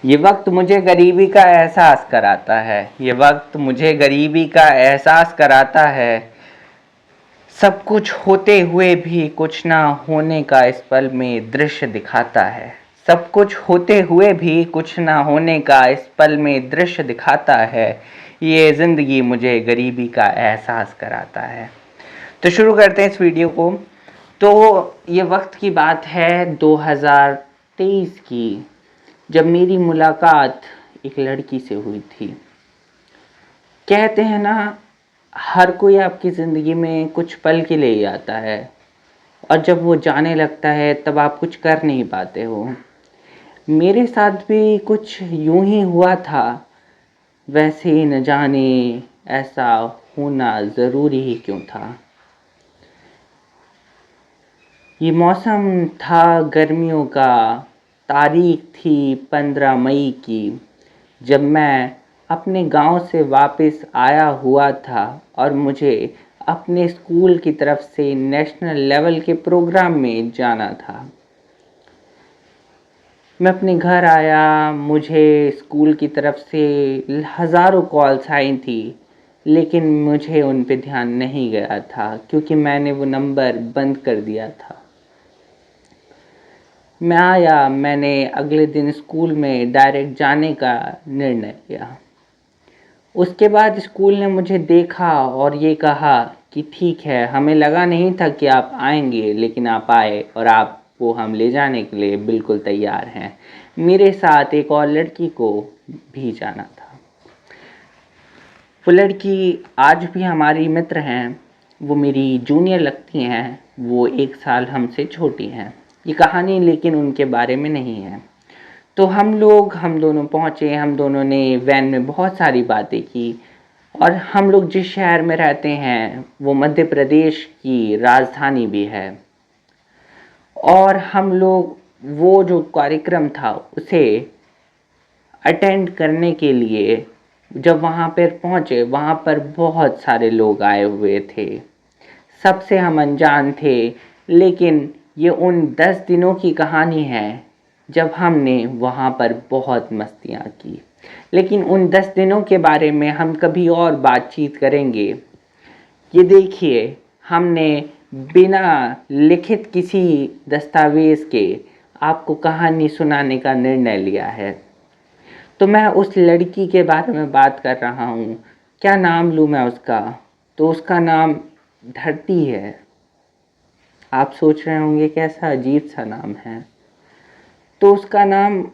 ये वक्त मुझे गरीबी का एहसास कराता है। ये वक्त मुझे गरीबी का एहसास कराता है। सब कुछ होते हुए भी कुछ ना होने का इस पल में दृश्य दिखाता है। सब कुछ होते हुए भी कुछ ना होने का इस पल में दृश्य दिखाता है। ये ज़िंदगी मुझे गरीबी का एहसास कराता है। तो शुरू करते हैं इस वीडियो को। तो ये वक्त की बात है 2023 की, जब मेरी मुलाकात एक लड़की से हुई थी। कहते हैं ना, हर कोई आपकी ज़िंदगी में कुछ पल के लिए ही आता है और जब वो जाने लगता है तब आप कुछ कर नहीं पाते हो। मेरे साथ भी कुछ यूं ही हुआ था। वैसे ही न जाने ऐसा होना ज़रूरी ही क्यों था। ये मौसम था गर्मियों का, तारीख थी 15 मई की, जब मैं अपने गांव से वापस आया हुआ था और मुझे अपने स्कूल की तरफ से नेशनल लेवल के प्रोग्राम में जाना था। मैं अपने घर आया, मुझे स्कूल की तरफ से हज़ारों कॉल्स आई थी, लेकिन मुझे उन पे ध्यान नहीं गया था क्योंकि मैंने वो नंबर बंद कर दिया था। मैं आया, मैंने अगले दिन स्कूल में डायरेक्ट जाने का निर्णय लिया। उसके बाद स्कूल ने मुझे देखा और ये कहा कि ठीक है, हमें लगा नहीं था कि आप आएंगे, लेकिन आप आए और आपको हम ले जाने के लिए बिल्कुल तैयार हैं। मेरे साथ एक और लड़की को भी जाना था। वो लड़की आज भी हमारी मित्र हैं। वो मेरी जूनियर लगती हैं। वो 1 साल हमसे छोटी हैं। ये कहानी लेकिन उनके बारे में नहीं है। तो हम दोनों पहुँचे। हम दोनों ने वैन में बहुत सारी बातें की और हम लोग जिस शहर में रहते हैं वो मध्य प्रदेश की राजधानी भी है। और हम लोग वो जो कार्यक्रम था उसे अटेंड करने के लिए जब वहाँ पर पहुँचे, वहाँ पर बहुत सारे लोग आए हुए थे। सबसे हम अनजान थे, लेकिन ये उन 10 दिनों की कहानी है जब हमने वहाँ पर बहुत मस्तियाँ की। लेकिन उन 10 दिनों के बारे में हम कभी और बातचीत करेंगे। ये देखिए, हमने बिना लिखित किसी दस्तावेज़ के आपको कहानी सुनाने का निर्णय लिया है। तो मैं उस लड़की के बारे में बात कर रहा हूँ। क्या नाम लूँ मैं उसका? तो उसका नाम धरती है। आप सोच रहे होंगे कैसा अजीब सा नाम है। तो उसका नाम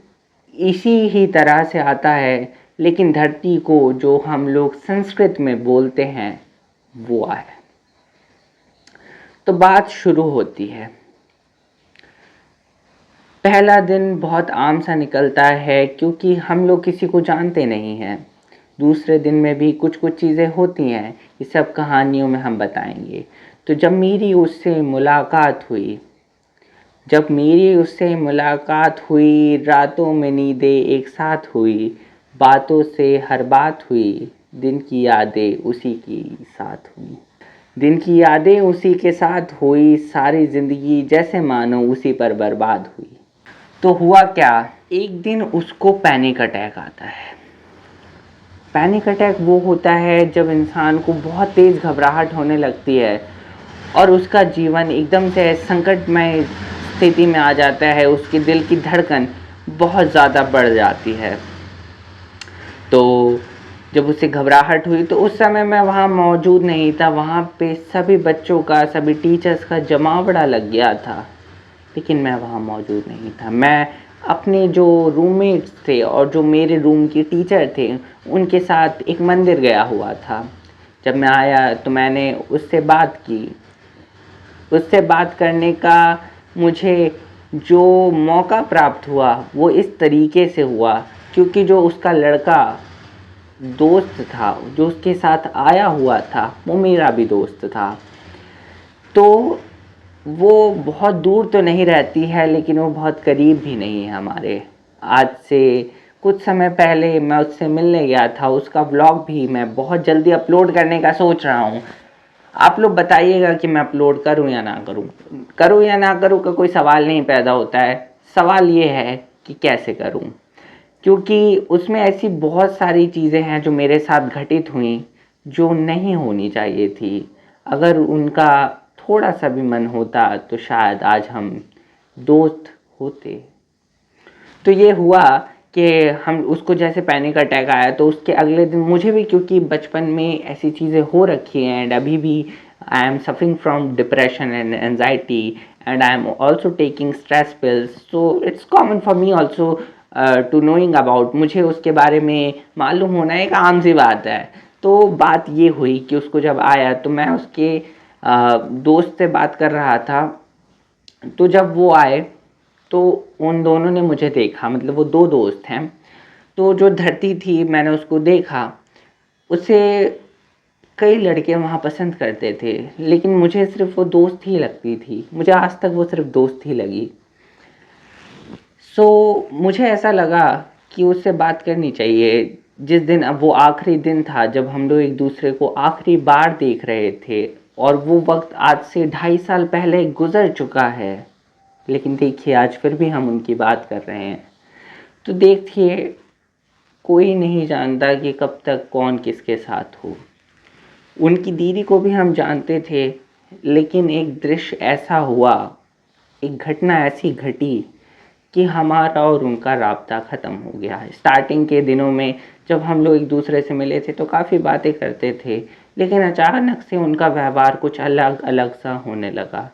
इसी ही तरह से आता है, लेकिन धरती को जो हम लोग संस्कृत में बोलते हैं वो है। तो बात शुरू होती है। पहला दिन बहुत आम सा निकलता है क्योंकि हम लोग किसी को जानते नहीं हैं। दूसरे दिन में भी कुछ कुछ चीज़ें होती हैं, ये सब कहानियों में हम बताएंगे। तो जब मेरी उससे मुलाकात हुई, रातों में नींदें एक साथ हुई, बातों से हर बात हुई, दिन की यादें उसी के साथ हुई, सारी ज़िंदगी जैसे मानो उसी पर बर्बाद हुई। तो हुआ क्या, एक दिन उसको पैनिक अटैक आता है। पैनिक अटैक वो होता है जब इंसान को बहुत तेज़ घबराहट होने लगती है और उसका जीवन एकदम से संकटमय स्थिति में आ जाता है। उसके दिल की धड़कन बहुत ज़्यादा बढ़ जाती है। तो जब उसे घबराहट हुई तो उस समय मैं वहाँ मौजूद नहीं था। वहाँ पे सभी बच्चों का, सभी टीचर्स का जमावड़ा लग गया था, लेकिन मैं वहाँ मौजूद नहीं था। मैं अपने जो रूममेट्स थे और जो मेरे रूम के टीचर थे उनके साथ एक मंदिर गया हुआ था। जब मैं आया तो मैंने उससे बात की। उससे बात करने का मुझे जो मौका प्राप्त हुआ वो इस तरीके से हुआ क्योंकि जो उसका लड़का दोस्त था, जो उसके साथ आया हुआ था, वो मेरा भी दोस्त था। तो वो बहुत दूर तो नहीं रहती है, लेकिन वो बहुत करीब भी नहीं है हमारे। आज से कुछ समय पहले मैं उससे मिलने गया था। उसका व्लॉग भी मैं बहुत जल्दी अपलोड करने का सोच रहा हूँ। आप लोग बताइएगा कि मैं अपलोड करूँ या ना करूँ का कोई सवाल नहीं पैदा होता है। सवाल ये है कि कैसे करूँ। क्योंकि उसमें ऐसी बहुत सारी चीज़ें हैं जो मेरे साथ घटित हुई, जो नहीं होनी चाहिए थी। अगर उनका थोड़ा-सा भी मन होता तो शायद आज हम दोस्त होते। तो ये हुआ कि हम उसको जैसे पैनिक अटैक आया तो उसके अगले दिन मुझे भी, क्योंकि बचपन में ऐसी चीज़ें हो रखी हैं एंड अभी भी I am suffering from depression and anxiety and I am also taking stress pills, so it's common for me also to knowing about, मुझे उसके बारे में मालूम होना एक आम सी बात है। तो बात ये हुई कि उसको जब आया तो मैं उसके दोस्त से बात कर रहा था, तो जब वो आए तो उन दोनों ने मुझे देखा, मतलब वो 2 दोस्त हैं। तो जो धरती थी मैंने उसको देखा, उसे कई लड़के वहाँ पसंद करते थे, लेकिन मुझे सिर्फ़ वो दोस्त ही लगती थी। मुझे आज तक वो सिर्फ़ दोस्त ही लगी। मुझे ऐसा लगा कि उससे बात करनी चाहिए। जिस दिन, अब वो आखिरी दिन था जब हम लोग एक-दूसरे को आखिरी बार देख रहे थे और वो वक़्त आज से 2.5 साल पहले गुज़र चुका है। लेकिन देखिए आज फिर भी हम उनकी बात कर रहे हैं। तो देखिए, कोई नहीं जानता कि कब तक कौन किसके साथ हो। उनकी दीदी को भी हम जानते थे, लेकिन एक दृश्य ऐसा हुआ, एक घटना ऐसी घटी कि हमारा और उनका राब्ता ख़त्म हो गया है। स्टार्टिंग के दिनों में जब हम लोग एक दूसरे से मिले थे तो काफ़ी बातें करते थे, लेकिन अचानक से उनका व्यवहार कुछ अलग-अलग सा होने लगा।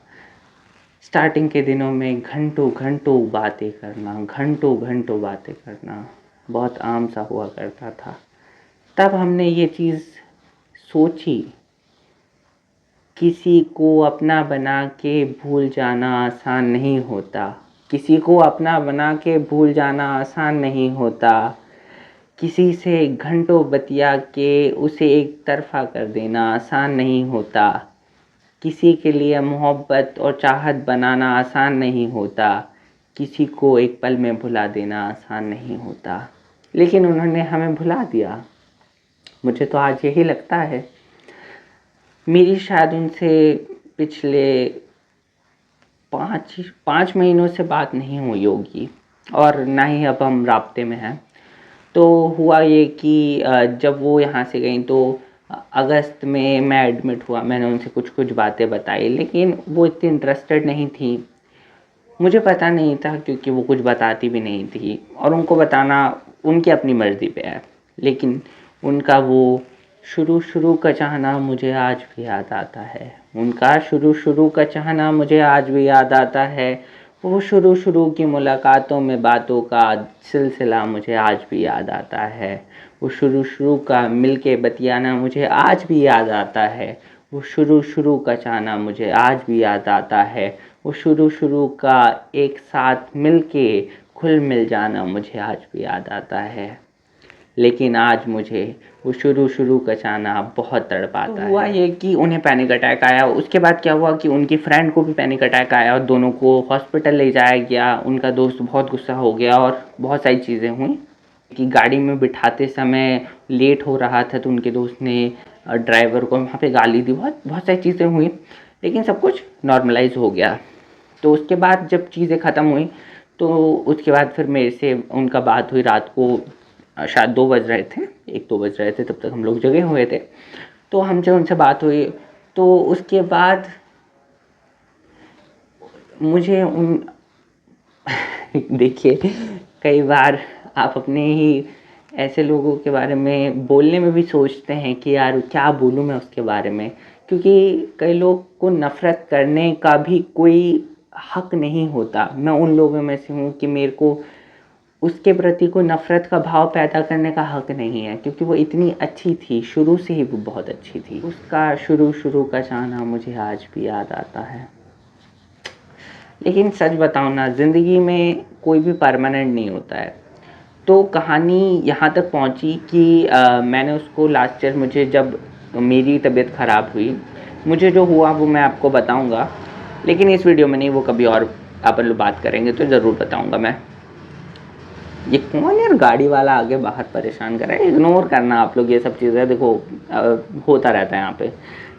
स्टार्टिंग के दिनों में घंटों-घंटों बातें करना, घंटों-घंटों बातें करना बहुत आम सा हुआ करता था। तब हमने ये चीज़ सोची, किसी को अपना बना के भूल जाना आसान नहीं होता। किसी को अपना बना के भूल जाना आसान नहीं होता। किसी से घंटों बतिया के उसे एक तरफ़ा कर देना आसान नहीं होता। किसी के लिए मोहब्बत और चाहत बनाना आसान नहीं होता। किसी को एक पल में भुला देना आसान नहीं होता। लेकिन उन्होंने हमें भुला दिया। मुझे तो आज यही लगता है। मेरी शायद उनसे पिछले 5 महीनों से बात नहीं हुई होगी और ना ही अब हम राब्ते में हैं। तो हुआ ये कि जब वो यहाँ से गईं तो अगस्त में मैं एडमिट हुआ। मैंने उनसे कुछ-कुछ बातें बताई, लेकिन वो इतनी इंटरेस्टेड नहीं थी। मुझे पता नहीं था, क्योंकि वो कुछ बताती भी नहीं थी और उनको बताना उनकी अपनी मर्ज़ी पे है। लेकिन उनका वो शुरू-शुरू का चाहना मुझे आज भी याद आता है। उनका शुरू-शुरू का चाहना मुझे आज भी याद आता है। वो शुरू-शुरू की मुलाकातों में बातों का सिलसिला मुझे आज भी याद आता है। वो शुरू-शुरू का मिल के बतियाना मुझे आज भी याद आता है। वो शुरू-शुरू का चाहना मुझे आज भी याद आता है। वो शुरू-शुरू का एक साथ मिल के घुल-मिल जाना मुझे आज भी याद आता है। लेकिन आज मुझे वो शुरू-शुरू का चाहना बहुत तड़पाता है। हुआ ये कि उन्हें पैनिक अटैक आया। उसके बाद क्या हुआ कि उनकी फ्रेंड को भी पैनिक अटैक आया और दोनों को हॉस्पिटल ले जाया गया। उनका दोस्त बहुत गुस्सा हो गया और बहुत सारी चीज़ें हुईं कि गाड़ी में बिठाते समय लेट हो रहा था तो उनके दोस्त ने ड्राइवर को वहाँ पे गाली दी। बहुत बहुत सारी चीज़ें हुईं, लेकिन सब कुछ नॉर्मलाइज़ हो गया। तो उसके बाद जब चीज़ें ख़त्म हुई तो उसके बाद फिर मेरे से उनका बात हुई रात को। शायद 2 बज रहे थे, 1-2 बज रहे थे, तब तक हम लोग जगे हुए थे। तो हमसे उनसे बात हुई, तो उसके बाद मुझे उन देखिए, कई बार आप अपने ही ऐसे लोगों के बारे में बोलने में भी सोचते हैं कि यार क्या बोलूँ मैं उसके बारे में, क्योंकि कई लोग को नफ़रत करने का भी कोई हक़ नहीं होता। मैं उन लोगों में से हूँ कि मेरे को उसके प्रति कोई नफ़रत का भाव पैदा करने का हक़ नहीं है, क्योंकि वो इतनी अच्छी थी, शुरू से ही वो बहुत अच्छी थी। उसका शुरू-शुरू का चाहना मुझे आज भी याद आता है। लेकिन सच बताऊँ ना, ज़िंदगी में कोई भी परमानेंट नहीं होता है। तो कहानी यहाँ तक पहुँची कि मैंने उसको लास्ट ईयर, मुझे जब मेरी तबीयत ख़राब हुई, मुझे जो हुआ वो मैं आपको बताऊँगा, लेकिन इस वीडियो में नहीं, वो कभी और अपन लोग बात करेंगे तो ज़रूर बताऊँगा मैं। ये कौन यार गाड़ी वाला आगे बाहर परेशान कर रहा है? इग्नोर करना आप लोग ये सब चीज़ें, देखो होता रहता है यहाँ पे।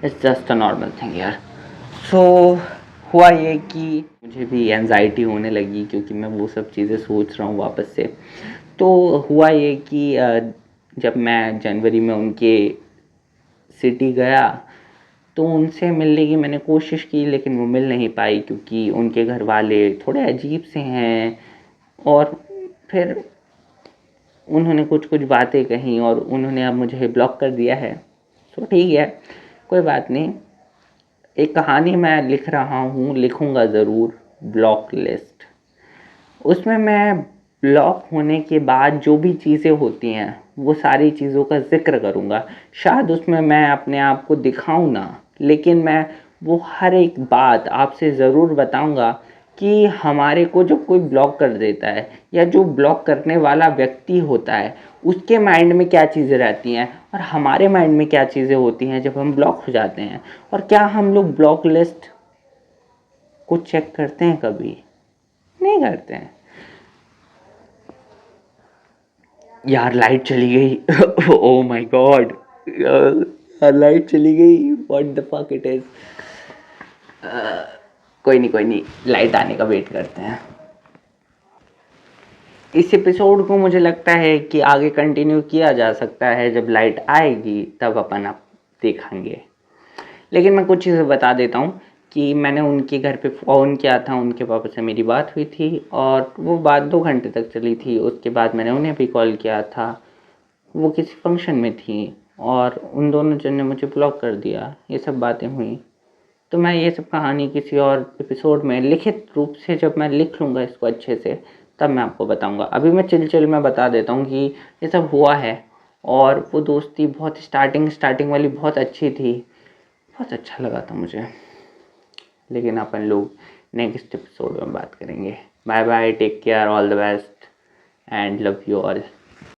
It's just a normal thing यार। हुआ ये कि मुझे भी एंजाइटी होने लगी, क्योंकि मैं वो सब चीज़ें सोच रहा हूँ वापस से। तो हुआ ये कि जब मैं जनवरी में उनके सिटी गया तो उनसे मिलने की मैंने कोशिश की, लेकिन वो मिल नहीं पाई क्योंकि उनके घर वाले थोड़े अजीब से हैं। और फिर उन्होंने कुछ कुछ बातें कहीं और उन्होंने अब मुझे ब्लॉक कर दिया है। तो ठीक है, कोई बात नहीं। एक कहानी मैं लिख रहा हूँ, लिखूँगा ज़रूर, ब्लॉक लिस्ट। उसमें मैं ब्लॉक होने के बाद जो भी चीज़ें होती हैं वो सारी चीज़ों का ज़िक्र करूँगा। शायद उसमें मैं अपने आप को दिखाऊँ ना, लेकिन मैं वो हर एक बात आपसे ज़रूर बताऊँगा कि हमारे को जब कोई ब्लॉक कर देता है या जो ब्लॉक करने वाला व्यक्ति होता है उसके माइंड में क्या चीज़ें रहती हैं और हमारे माइंड में क्या चीज़ें होती हैं जब हम ब्लॉक हो जाते हैं, और क्या हम लोग ब्लॉक लिस्ट को चेक करते हैं? कभी नहीं करते हैं। यार लाइट चली गई। ओह माय गॉड, यार लाइट चली गई। What the fuck it is. कोई नहीं, लाइट आने का वेट करते हैं। इस एपिसोड को मुझे लगता है कि आगे कंटिन्यू किया जा सकता है, जब लाइट आएगी तब अपन आप देखेंगे। लेकिन मैं कुछ चीज़ें बता देता हूँ कि मैंने उनके घर पे फ़ोन किया था, उनके पापा से मेरी बात हुई थी और वो बात 2 घंटे तक चली थी। उसके बाद मैंने उन्हें भी कॉल किया था, वो किसी फंक्शन में थी और उन दोनों जन ने मुझे ब्लॉक कर दिया। ये सब बातें हुई। तो मैं ये सब कहानी किसी और एपिसोड में लिखित रूप से जब मैं लिख लूँगा इसको अच्छे से, तब मैं आपको बताऊँगा। अभी मैं चिल में बता देता हूँ कि ये सब हुआ है और वो दोस्ती बहुत स्टार्टिंग वाली बहुत अच्छी थी, बहुत अच्छा लगा था मुझे। लेकिन अपन लोग नेक्स्ट एपिसोड में बात करेंगे। Bye bye, take care, all the best and love you all.